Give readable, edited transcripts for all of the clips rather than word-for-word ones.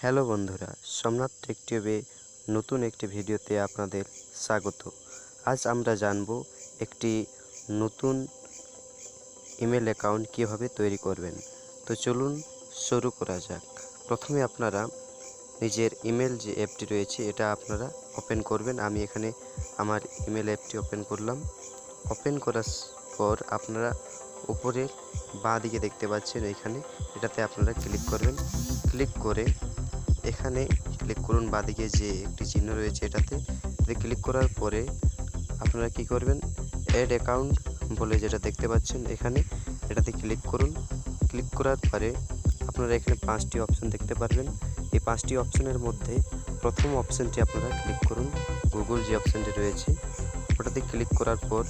Hello বন্ধুরা, Somnath take টিউবে নতুন একটি ভিডিওতে আপনাদের স্বাগত। আজ আমরা জানব একটি নতুন ইমেল অ্যাকাউন্ট কিভাবে তৈরি করবেন। তো চলুন শুরু করা যাক। প্রথমে আপনারা নিজের ইমেল যে অ্যাপটি রয়েছে এটা আপনারা ওপেন করবেন। আমি এখানে আমার ইমেল অ্যাপটি ওপেন করলাম। ওপেন করার পর আপনারা উপরের বাঁ দিকে দেখতে পাচ্ছেন, এটাতে আপনারা ক্লিক করবেন। ক্লিক করে এখানে ক্লিক করুন, বাঁদিকে যে একটি চিহ্ন রয়েছে এটাতে ক্লিক করার পরে আপনারা কি করবেন, অ্যাড অ্যাকাউন্ট বলে যেটা দেখতে পাচ্ছেন এটাতে ক্লিক করুন। ক্লিক করার পরে আপনারা এখানে 5টি অপশন দেখতে পারবেন। এই 5টি অপশনের মধ্যে প্রথম অপশনটি আপনারা ক্লিক করুন। গুগল যে অপশনটি রয়েছে ওটাতে ক্লিক করার পর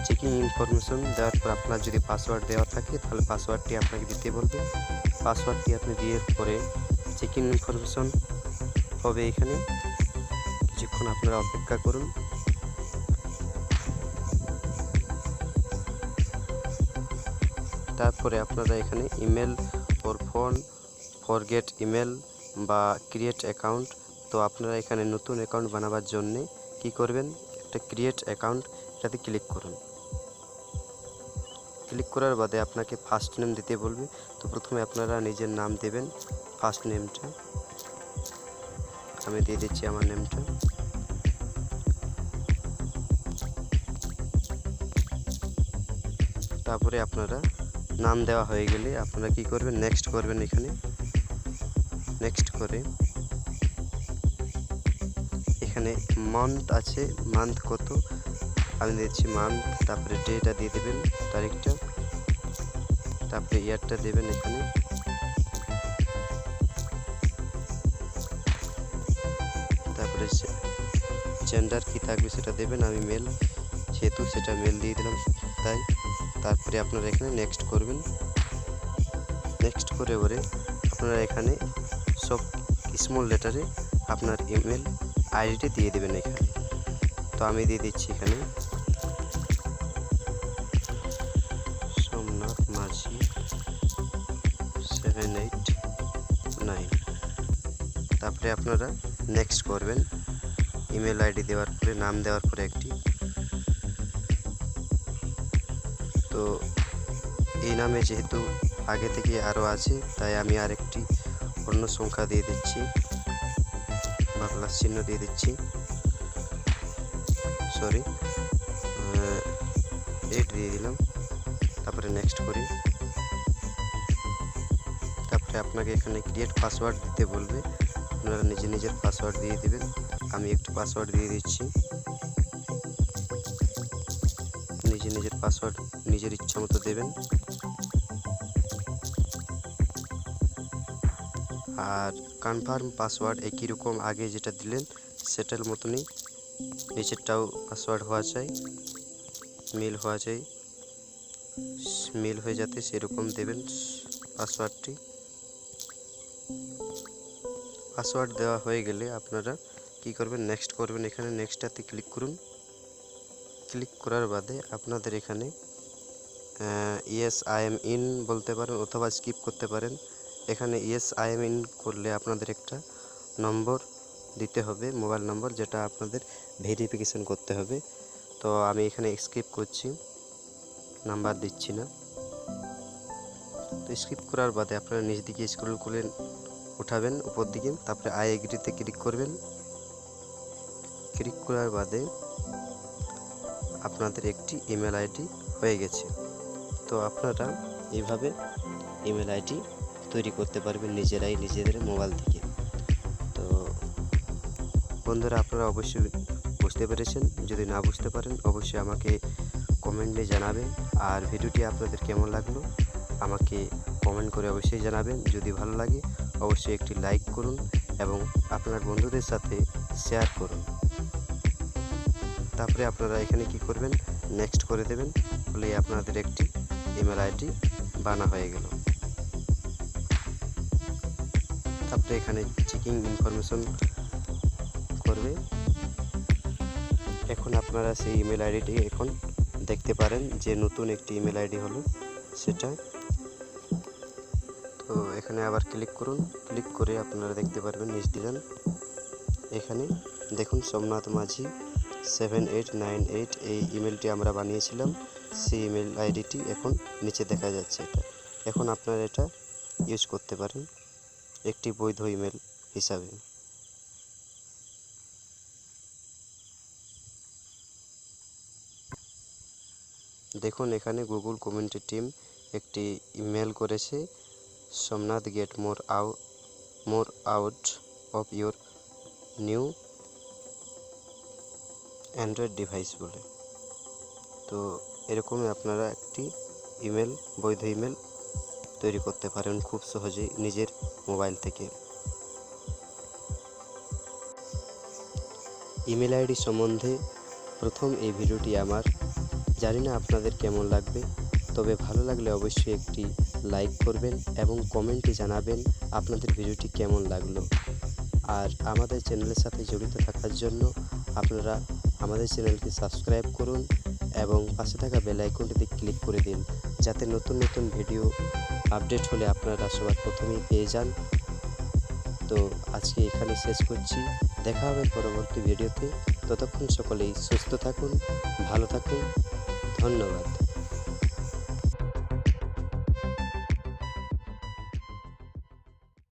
চেকিং ইনফরমেশন দেওয়ার পর আপনার যদি পাসওয়ার্ড দেওয়া থাকে তাহলে পাসওয়ার্ডটি আপনাকে দিতে বলবে। পাসওয়ার্ডটি আপনি দিয়ে পরে চেকিং ইনফরমেশন হবে। এখানে কিছুক্ষণ আপনারা অপেক্ষা করুন। তারপরে আপনারা এখানে ইমেল ওর ফোন ফরগেট ইমেল বা ক্রিয়েট অ্যাকাউন্ট, তো আপনারা এখানে নতুন অ্যাকাউন্ট বানাবার জন্যে কি করবেন, একটা ক্রিয়েট অ্যাকাউন্ট এটাতে ক্লিক করুন। ক্লিক করার বাদে আপনাকে ফার্স্ট নেম দিতে বলবে। তো প্রথমে আপনারা নিজের নাম দেবেন। ফার্স্ট নেমটা আমি দিয়ে দিচ্ছি, আমার নেমটা। তারপরে আপনারা নাম দেওয়া হয়ে গেলে আপনারা কি করবেন, নেক্সট করবেন। এখানে নেক্সট করে এখানে মান্থ আছে, মান্থ কত আমি দিচ্ছি মান্থ। তারপরে ডেটা দিয়ে দেবেন, তারিখটা। তারপরে ইয়ারটা দেবেন এখানে। তারপরে জেন্ডার কি থাকবে সেটা দেবেন। আমি মেল যেহেতু সেটা মেল দিয়ে দিলাম তাই। তারপরে আপনারা এখানে নেক্সট করবেন। নেক্সট করে আপনারা এখানে সব স্মল লেটারে আপনার ইমেল আইডিটি দিয়ে দেবেন এখানে। তো আমি দিয়ে দিচ্ছি এখানে সোমনাথ মাঝি 789। তারপরে আপনারা নেক্সট করবেন। ইমেল আইডি দেওয়ার পরে নাম দেওয়ার পরে একটি, তো এই নামে যেহেতু আগে থেকে আরও আছে তাই আমি আরেকটি অন্য সংখ্যা দিয়ে দিচ্ছি বা প্লাস চিহ্ন দিয়ে দিচ্ছি, সরি 8 দিয়ে দিলাম। তারপরে নেক্সট করি। তারপরে আপনাকে এখানে ক্রিয়েট পাসওয়ার্ড দিতে বলবে, আপনারা নিজের পাসওয়ার্ড দিয়ে দেবেন। আমি একটু পাসওয়ার্ড দিয়ে দিচ্ছি। নিজের পাসওয়ার্ড নিজের ইচ্ছা মতো দেবেন। আর কনফার্ম পাসওয়ার্ড একই রকম আগে যেটা দিলেন সেটার মতনই নিচেরটাও পাসওয়ার্ড হওয়া চাই, মিল হয়ে যাতে সেরকম দেবেন পাসওয়ার্ডটি। পাসওয়ার্ড দেওয়া হয়ে গেলে আপনারা কি করবেন, নেক্সট করবেন। এখানে নেক্সটটাতে ক্লিক করুন। ক্লিক করার বাদে আপনাদের এখানে ইয়েস আই এম ইন বলতে পারেন অথবা স্কিপ করতে পারেন। এখানে ইয়েস আই এম ইন করলে আপনাদের একটা নম্বর দিতে হবে, মোবাইল নম্বর, যেটা আপনাদের ভেরিফিকেশন করতে হবে। তো আমি এখানে স্কিপ করছি, নাম্বার দিচ্ছি না। তো স্কিপ করার বাদে আপনারা নিচ দিকে স্ক্রল করে উঠাবেন উপর দিকে। তারপরে আই এগ্রিতে ক্লিক করবেন। ক্লিক করার বাদে আপনাদের একটি ইমেল আইডি হয়ে গেছে। তো আপনারা এইভাবে ইমেল আইডি তৈরি করতে পারবেন নিজেদের মোবাইল থেকে। তো বন্ধুরা, আপনারা অবশ্যই বুঝতে পেরেছেন। যদি না বুঝতে পারেন অবশ্যই আমাকে কমেন্টে জানাবেন। আর ভিডিওটি আপনাদের কেমন লাগলো আমাকে কমেন্ট করে অবশ্যই জানাবেন। যদি ভালো লাগে অবশ্যই একটি লাইক করুন এবং আপনার বন্ধুদের সাথে শেয়ার করুন। তারপরে আপনারা এখানে কি করবেন, নেক্সট করে দেবেন, বলে আপনাদের একটি ইমেল আইডি বানা হয়ে গেল। তারপরে এখানে চেকিং ইনফরমেশন করবে। এখন আপনারা সেই ইমেল আইডিটি এখন দেখতে পারেন যে নতুন একটি ইমেল আইডি হলো সেটা। তো এখানে আবার ক্লিক করুন। ক্লিক করে আপনারা দেখতে পারবেন নিচ দিলেন এখানে দেখুন সোমনাথ মাঝি 7898 এই ইমেলটি আমরা বানিয়েছিলাম, সেই ইমেল আইডিটি এখন নিচে দেখা যাচ্ছে। এখন আপনারা এটা ইউজ করতে পারেন একটি বৈধ ইমেল হিসাবে। দেখুন এখানে গুগল কমিউনিটি টিম একটি ইমেল করেছে, Somnath get more out of your new Android device বলে। তো এরকমই আপনারা একটি ইমেল, বৈধ ইমেল তৈরি করতে পারেন খুব সহজেই নিজের মোবাইল থেকে। ইমেল আইডি সম্বন্ধে প্রথম এই ভিডিওটি আমার, জানি না আপনাদের কেমন লাগবে, তবে ভালো লাগলে অবশ্যই একটি লাইক করবেন এবং কমেন্টে জানাবেন আপনাদের ভিডিওটি কেমন লাগলো। আর আমাদের চ্যানেলের সাথে জড়িত থাকার জন্য আপনারা আমাদের চ্যানেলটি সাবস্ক্রাইব করুন এবং পাশে থাকা বেল আইকনটিতে ক্লিক করে দিন, যাতে নতুন নতুন ভিডিও আপডেট হলে আপনারা সবার প্রথমেই পেয়ে যান। তো আজকে এখানে শেষ করছি, দেখা হবে পরবর্তী ভিডিওতে। ততক্ষণ সকলেই সুস্থ থাকুন, ভালো থাকুন, ধন্যবাদ।